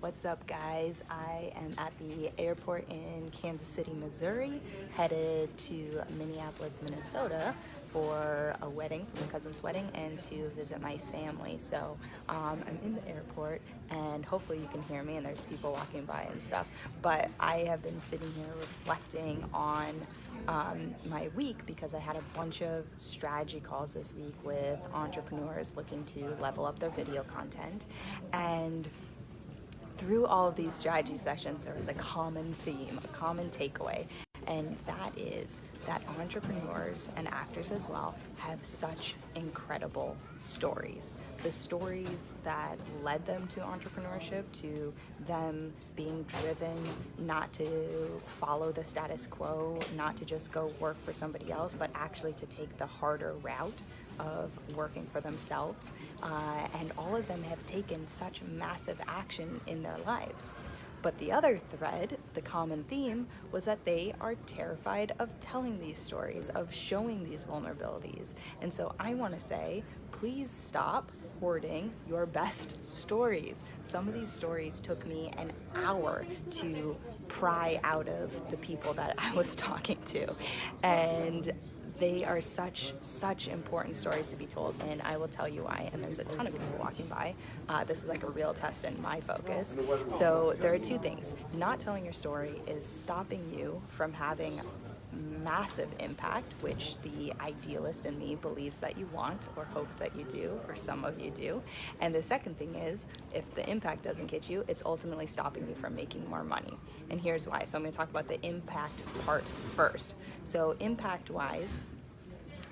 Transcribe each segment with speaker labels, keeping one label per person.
Speaker 1: What's up, guys? I am at the airport in Kansas City, Missouri, headed to Minneapolis, Minnesota for a wedding, for my cousin's wedding, and to visit my family. So I'm in the airport, and hopefully you can hear me, and there's people walking by and stuff. But I have been sitting here reflecting on my week because I had a bunch of strategy calls this week with entrepreneurs looking to level up their video content. And through all of these strategy sessions, there was a common theme, a common takeaway, and that is that entrepreneurs and actors as well have such incredible stories. The stories that led them to entrepreneurship, to them being driven not to follow the status quo, not to just go work for somebody else, but actually to take the harder route of working for themselves. And all of them have taken such massive action in their lives. But the other thread, the common theme, was that they are terrified of telling these stories, of showing these vulnerabilities. And so I want to say, please stop hoarding your best stories. Some of these stories took me an hour to pry out of the people that I was talking to. And they are such important stories to be told, and I will tell you why. And there's a ton of people walking by. This is like a real test in my focus. So there are two things. Not telling your story is stopping you from having massive impact, which the idealist in me believes that you want, or hopes that you do, or some of you do. And the second thing is, if the impact doesn't get you, it's ultimately stopping you from making more money. And here's why. So I'm going to talk about the impact part first. So impact-wise,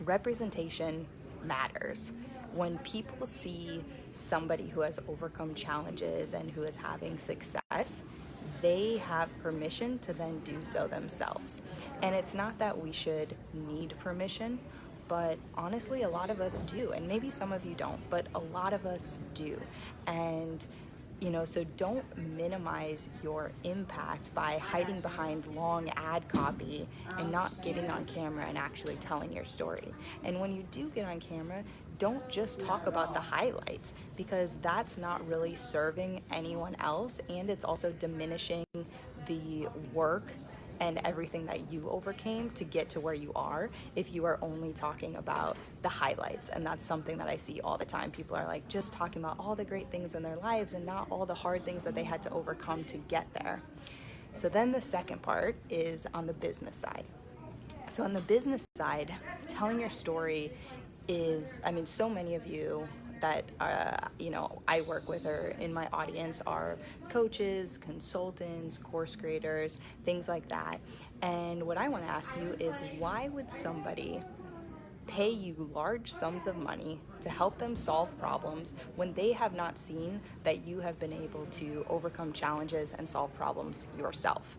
Speaker 1: representation matters. When people see somebody who has overcome challenges and who is having success, they have permission to then do so themselves. And it's not that we should need permission, but honestly, a lot of us do. And maybe some of you don't, but a lot of us do. And so don't minimize your impact by hiding behind long ad copy and not getting on camera and actually telling your story. And when you do get on camera, don't just talk about the highlights, because that's not really serving anyone else, and it's also diminishing the work and everything that you overcame to get to where you are if you are only talking about the highlights. And that's something that I see all the time. People are like just talking about all the great things in their lives and not all the hard things that they had to overcome to get there. So then the second part is on the business side. So on the business side, telling your story is, so many of you that I work with, or in my audience, are coaches, consultants, course creators, things like that. And what I want to ask you is, why would somebody pay you large sums of money to help them solve problems when they have not seen that you have been able to overcome challenges and solve problems yourself?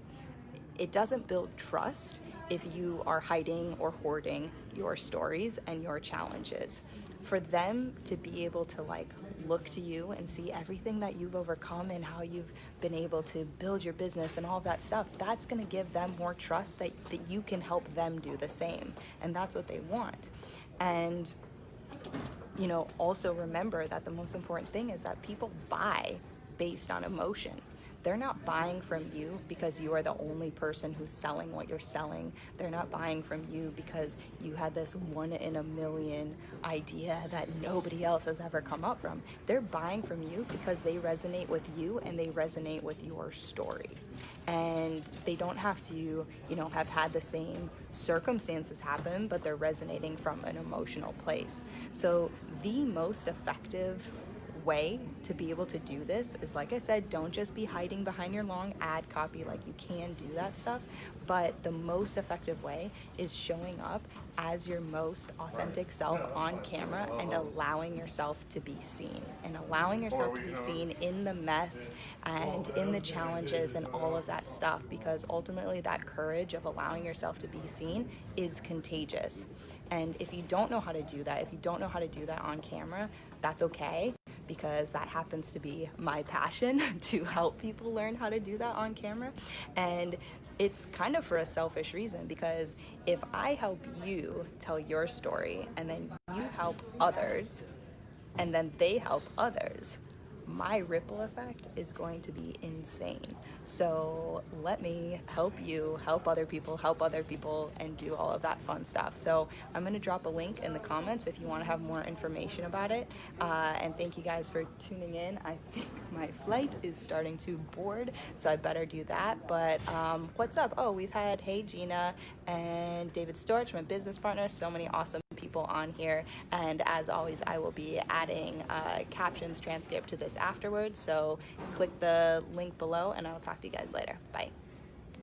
Speaker 1: It doesn't build trust if you are hiding or hoarding your stories and your challenges. For them to be able to look to you and see everything that you've overcome and how you've been able to build your business and all that stuff, that's going to give them more trust that you can help them do the same. And that's what they want. And also remember that the most important thing is that people buy based on emotion. They're not buying from you because you are the only person who's selling what you're selling. They're not buying from you because you had this 1 in a million idea that nobody else has ever come up from. They're buying from you because they resonate with you and they resonate with your story. And they don't have to, have had the same circumstances happen, but they're resonating from an emotional place. So the most effective way to be able to do this is, like I said, don't just be hiding behind your long ad copy. You can do that stuff, but the most effective way is showing up as your most authentic self on camera and allowing yourself to be seen, and allowing yourself to be seen in the mess and in the challenges and all of that stuff, because ultimately that courage of allowing yourself to be seen is contagious. And if you don't know how to do that, if you don't know how to do that on camera, that's okay, because that happens to be my passion to help people learn how to do that on camera. And it's kind of for a selfish reason, because if I help you tell your story and then you help others and then they help others, my ripple effect is going to be insane. So let me help you help other people, and do all of that fun stuff. So I'm going to drop a link in the comments if you want to have more information about it. And thank you guys for tuning in. I think my flight is starting to board, so I better do that. But what's up? Oh, we've had Hey Gina and David Storch, my business partner. So many awesome people on here, and as always I will be adding captions, transcript to this afterwards, so click the link below and I'll talk to you guys later. Bye.